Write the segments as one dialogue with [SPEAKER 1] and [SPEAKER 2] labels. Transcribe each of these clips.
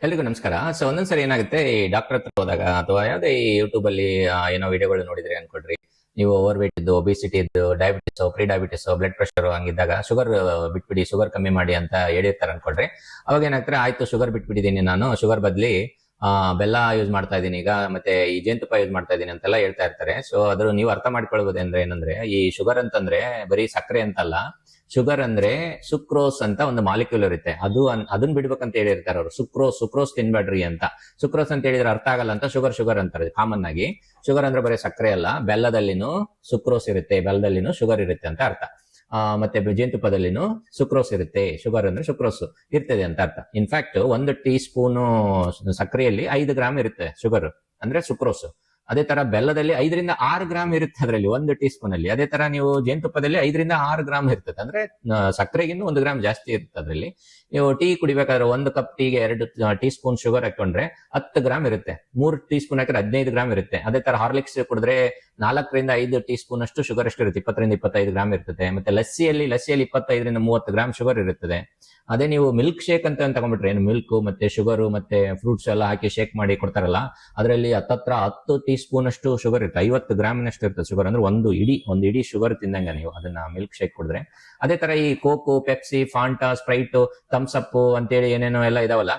[SPEAKER 1] ಎಲ್ರಿಗೂ ನಮಸ್ಕಾರ. ಸೊ ಒಂದೊಂದ್ಸರಿ ಏನಾಗುತ್ತೆ, ಈ ಡಾಕ್ಟರ್ ಹತ್ರ ಹೋದಾಗ ಅಥವಾ ಯಾವುದೇ ಈ ಯೂಟ್ಯೂಬ್ ಅಲ್ಲಿ ಏನೋ ವಿಡಿಯೋಗಳು ನೋಡಿದ್ರೆ ಅನ್ಕೊಡ್ರಿ, ನೀವು ಓವರ್ ವೇಟ್ ಇದ್ದು, ಒಬಿಸಿಟಿ ಇದ್ದು, diabetes, pre diabetes, blood pressure ಹಂಗಿದ್ದಾಗ ಶುಗರ್ ಬಿಟ್ಬಿಡಿ, ಶುಗರ್ ಕಮ್ಮಿ ಮಾಡಿ ಅಂತ ಹೇಳಿರ್ತಾರೆ ಅನ್ಕೊಡ್ರಿ. ಅವಾಗ ಏನಾಗ್ತಾರೆ, ಆಯ್ತು ಶುಗರ್ ಬಿಟ್ಬಿಟ್ಟಿದ್ದೀನಿ, ನಾನು ಶುಗರ್ ಬದ್ಲಿ ಬೆಲ್ಲ ಯೂಸ್ ಮಾಡ್ತಾ ಇದ್ದೀನಿ ಈಗ, ಮತ್ತೆ ಈ ಜೇನುತುಪ್ಪ ಯೂಸ್ ಮಾಡ್ತಾ ಇದ್ದೀನಿ ಅಂತೆಲ್ಲ ಹೇಳ್ತಾ ಇರ್ತಾರೆ. ಸೊ ಅದ್ರ ನೀವು ಅರ್ಥ ಮಾಡ್ಕೊಳ್ಬೋದು ಅಂದ್ರೆ ಏನಂದ್ರೆ, ಈ ಶುಗರ್ ಅಂತಂದ್ರೆ ಬರೀ ಸಕ್ಕರೆ ಅಂತಲ್ಲ. ಶುಗರ್ ಅಂದ್ರೆ ಸುಕ್ರೋಸ್ ಅಂತ ಒಂದು ಮಾಲಿಕ್ಯೂಲ್ ಇರುತ್ತೆ, ಅದನ್ನ ಬಿಡ್ಬೇಕಂತ ಹೇಳಿರ್ತಾರೆ ಅವರು. ಸುಕ್ರೋಸ್ ತಿನ್ಬೇಡ್ರಿ ಅಂತ. ಸುಕ್ರೋಸ್ ಅಂತ ಹೇಳಿದ್ರೆ ಅರ್ಥ ಆಗಲ್ಲ ಅಂತ ಶುಗರ್ ಅಂತಾರೆ ಕಾಮನ್ ಆಗಿ. ಶುಗರ್ ಅಂದ್ರೆ ಬರೀ ಸಕ್ಕರೆ ಅಲ್ಲ, ಬೆಲ್ಲದಲ್ಲಿನೂ ಸುಕ್ರೋಸ್ ಇರುತ್ತೆ, ಬೆಲ್ಲದಲ್ಲಿನೂ ಶುಗರ್ ಇರುತ್ತೆ ಅಂತ ಅರ್ಥ. ಮತ್ತೆ ಜೇನುತುಪ್ಪದಲ್ಲಿನೂ ಸುಕ್ರೋಸ್ ಇರುತ್ತೆ, ಶುಗರ್ ಅಂದ್ರೆ ಸುಕ್ರೋಸ್ ಇರ್ತದೆ ಅಂತ ಅರ್ಥ. ಇನ್ಫ್ಯಾಕ್ಟ್ 1 ಟೀ ಸ್ಪೂನು ಸಕ್ಕರೆಯಲ್ಲಿ 5 ಗ್ರಾಮ್ ಇರುತ್ತೆ ಶುಗರ್, ಅಂದ್ರೆ ಸುಕ್ರೋಸ್. ಅದೇ ತರ ಬೆಲ್ಲದಲ್ಲಿ 5ರಿಂದ 6 ಗ್ರಾಮ್ ಇರುತ್ತೆ ಅದರಲ್ಲಿ 1 ಟೀ ಸ್ಪೂನ್ ಅಲ್ಲಿ. ಅದೇ ತರ ನೀವು ಜೇನುತುಪ್ಪದಲ್ಲಿ 5ರಿಂದ 6 ಗ್ರಾಮ್ ಇರ್ತದೆ, ಅಂದ್ರೆ ಸಕ್ಕರೆಗಿಂತ 1 ಗ್ರಾಮ್ ಜಾಸ್ತಿ ಇರುತ್ತೆ ಅದರಲ್ಲಿ. ನೀವು ಟೀ ಕುಡಿಬೇಕಾದ್ರೆ 1 ಕಪ್ ಟೀಗೆ 2 ಟೀ ಸ್ಪೂನ್ ಶುಗರ್ ಹಾಕೊಂಡ್ರೆ 10 ಗ್ರಾಮ್ ಇರುತ್ತೆ. 3 ಟೀ ಸ್ಪೂನ್ ಹಾಕಿದ್ರೆ 15 ಗ್ರಾಮ್ ಇರುತ್ತೆ. ಅದೇ ತರ ಹಾರ್ಲಿಕ್ಸ್ ಕುಡಿದ್ರೆ 4ರಿಂದ 5 ಟೀ ಸ್ಪೂನ್ ಅಷ್ಟು ಶುಗರ್ ಅಷ್ಟು ಇರುತ್ತೆ, 20ರಿಂದ 25 ಗ್ರಾಮ್ ಇರ್ತದೆ. ಮತ್ತೆ ಲಸ್ಸಿಯಲ್ಲಿ 25ರಿಂದ 30 ಗ್ರಾಮ್ ಶುಗರ್ ಇರುತ್ತದೆ. ಅದೇ ನೀವು ಮಿಲ್ಕ್ ಶೇಕ್ ಅಂತ ತಗೊಂಡ್ಬಿಟ್ರೆ, ಏನು ಮಿಲ್ಕ್ ಮತ್ತೆ ಶುಗರ್ ಮತ್ತೆ ಫ್ರೂಟ್ಸ್ ಎಲ್ಲ ಹಾಕಿ ಶೇಕ್ ಮಾಡಿ ಕೊಡ್ತಾರಲ್ಲ, ಅದರಲ್ಲಿ 10 ಟೀ ಸ್ಪೂನ್ ಅಷ್ಟು ಶುಗರ್ ಇರುತ್ತೆ, 50 ಗ್ರಾಮಿನಷ್ಟು ಇರ್ತದೆ ಶುಗರ್. ಅಂದ್ರೆ ಒಂದು ಇಡೀ ಶುಗರ್ ತಿಂದಂಗ ನೀವು ಅದನ್ನ ಮಿಲ್ಕ್ ಶೇಕ್ ಕುಡಿದ್ರೆ. ಅದೇ ತರ ಈ Coke, Pepsi, Fanta, Sprite, Thums Up ಅಂತೇಳಿ ಏನೇನೋ ಎಲ್ಲ ಇದಾವಲ್ಲ,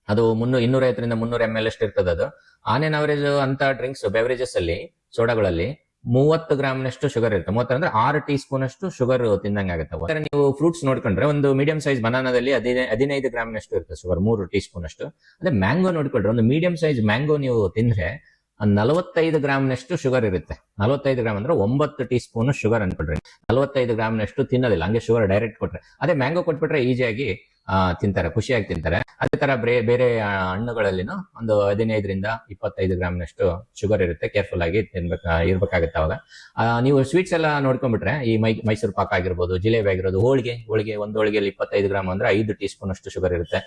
[SPEAKER 1] ಅದು 250ರಿಂದ 300 ml ಅಷ್ಟು ಇರ್ತದೆ. ಅದು ಆನ್ ಎನ್ ಅವರೇಜ್ ಅಂತ ಡ್ರಿಂಕ್ಸ್ ಬೆವರೇಜಸ್ ಅಲ್ಲಿ, ಸೋಡಾಗಳಲ್ಲಿ 30 ಗ್ರಾಮ್ನಷ್ಟು ಶುಗರ್ ಇರುತ್ತೆ. 30 ಅಂದ್ರೆ 6 ಟೀ ಸ್ಪೂನ್ ಅಷ್ಟು ಶುಗರ್ ತಿಂದಂಗೆ ಆಗುತ್ತೆ. ನೀವು ಫ್ರೂಟ್ಸ್ ನೋಡ್ಕೊಂಡ್ರೆ, ಒಂದು ಮೀಡಿಯಂ ಸೈಜ್ ಬನಾನಾದಲ್ಲಿ 15 ಗ್ರಾಮ್ನಷ್ಟು ಇರುತ್ತೆ ಶುಗರ್, 3 ಟೀ ಸ್ಪೂನ್ ಅಷ್ಟು. ಅದೇ ಮ್ಯಾಂಗೋ ನೋಡ್ಕೊಂಡ್ರೆ, ಒಂದು ಮೀಡಿಯಂ ಸೈಜ್ ಮ್ಯಾಂಗೋ ನೀವು ತಿಂದ್ರೆ 45 ಗ್ರಾಮ್ನಷ್ಟು ಶುಗರ್ ಇರುತ್ತೆ. 45 ಗ್ರಾಮ್ ಅಂದ್ರೆ 9 ಟೀ ಸ್ಪೂನ್ ಶುಗರ್ ಅನ್ಕೊಡ್ರಿ. 45 ಗ್ರಾಮ್ನಷ್ಟು ತಿನ್ನೋದಿಲ್ಲ, ಹಂಗೆ ಶುಗರ್ ಡೈರೆಕ್ಟ್ ಕೊಟ್ರೆ. ಅದೇ ಮ್ಯಾಂಗೋ ಕೊಟ್ಬಿಟ್ರೆ ಈಸಿಯಾಗಿ ತಿಂತಾರೆ, ಖುಷಿಯಾಗಿ ತಿಂತಾರೆ. ಅದೇ ತರ ಬೇರೆ ಹಣ್ಣುಗಳಲ್ಲಿನೂ ಒಂದು 15ರಿಂದ 25 ಗ್ರಾಮ್ನಷ್ಟು ಶುಗರ್ ಇರುತ್ತೆ. ಕೇರ್ಫುಲ್ ಆಗಿ ಇರ್ಬೇಕಾಗುತ್ತೆ ಅವಾಗ. ನೀವು ಸ್ವೀಟ್ಸ್ ಎಲ್ಲ ನೋಡ್ಕೊಂಡ್ಬಿಟ್ರೆ, ಈ ಮೈಸೂರು ಪಾಕ್ ಆಗಿರ್ಬೋದು, ಜಿಲೇಬಿ ಆಗಿರೋದು, ಹೋಳಿಗೆ ಒಂದು ಹೋಳಿಗೆಯಲ್ಲಿ 25 ಗ್ರಾಮ್ ಅಂದ್ರೆ 5 ಟೀ ಸ್ಪೂನ್ ಅಷ್ಟು ಶುಗರ್ ಇರುತ್ತೆ.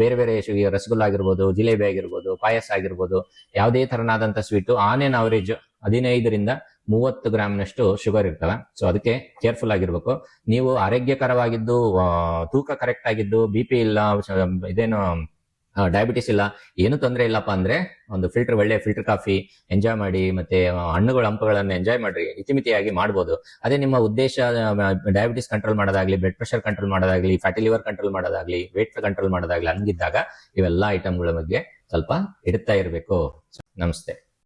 [SPEAKER 1] ಬೇರೆ ರಸಗುಲ್ಲ ಆಗಿರ್ಬೋದು, ಜಿಲೇಬಿ ಆಗಿರ್ಬೋದು, ಪಾಯಸ ಆಗಿರ್ಬೋದು, ಯಾವುದೇ ತರನಾದಂತ ಸ್ವೀಟು ಆನ್ ಎನ್ ಅವರೇಜ್ 15ರಿಂದ 30 ಗ್ರಾಮ್ನಷ್ಟು ಶುಗರ್ ಇರ್ತವೆ. ಸೊ ಅದಕ್ಕೆ ಕೇರ್ಫುಲ್ ಆಗಿರ್ಬೇಕು. ನೀವು ಆರೋಗ್ಯಕರವಾಗಿದ್ದು, ತೂಕ ಕರೆಕ್ಟ್ ಆಗಿದ್ದು, BP ಇಲ್ಲ, ಇದೇನು ಡಯಾಬಿಟಿಸ್ ಇಲ್ಲ, ಏನು ತೊಂದರೆ ಇಲ್ಲಪ್ಪ ಅಂದ್ರೆ ಒಂದು ಒಳ್ಳೆ ಫಿಲ್ಟರ್ ಕಾಫಿ ಎಂಜಾಯ್ ಮಾಡಿ, ಮತ್ತೆ ಹಣ್ಣುಗಳನ್ನ ಎಂಜಾಯ್ ಮಾಡ್ರಿ, ಇತಿಮಿತಿಯಾಗಿ ಮಾಡ್ಬೋದು. ಅದೇ ನಿಮ್ಮ ಉದ್ದೇಶ ಡಯಾಬಿಟಿಸ್ ಕಂಟ್ರೋಲ್ ಮಾಡೋದಾಗ್ಲಿ, ಬ್ಲಡ್ ಪ್ರೆಷರ್ ಕಂಟ್ರೋಲ್ ಮಾಡೋದಾಗ್ಲಿ, ಫ್ಯಾಟಿ ಲಿವರ್ ಕಂಟ್ರೋಲ್ ಮಾಡೋದಾಗ್ಲಿ, ವೇಟ್ ಕಂಟ್ರೋಲ್ ಮಾಡೋದಾಗ್ಲಿ, ಹಂಗಿದ್ದಾಗ ಇವೆಲ್ಲ ಐಟಮ್ಗಳ ಬಗ್ಗೆ ಸ್ವಲ್ಪ ಇಡ್ತಾ ಇರಬೇಕು. ನಮಸ್ತೆ.